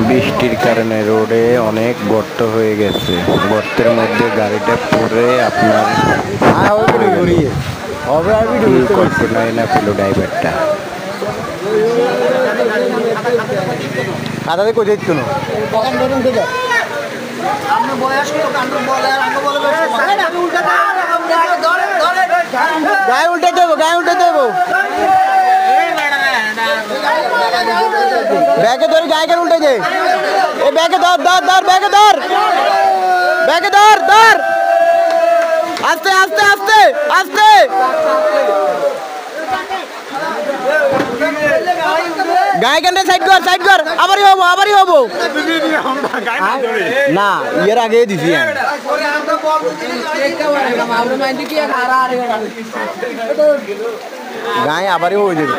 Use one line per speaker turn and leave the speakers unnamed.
বৃষ্টির কারণে রোডে অনেক গর্ত হয়ে গেছে। গর্তের মধ্যে গাড়িটা পড়ে আপনার কল্পনায় না পেল ড্রাইভারটা।
কাদাতে কোথায় ইচ্ছু না গায়ে উল্টে দেবো ব্যাগে ধরে গায়ে উল্টে দে এ ব্যাগে ধর ব্যাগে ধর আস্তে আস্তে আস্তে আস্তে গায়ে কেন সাইড কর আবারই হবো না এর আগে দিছি গায়ে আবারই হয়ে যাবে।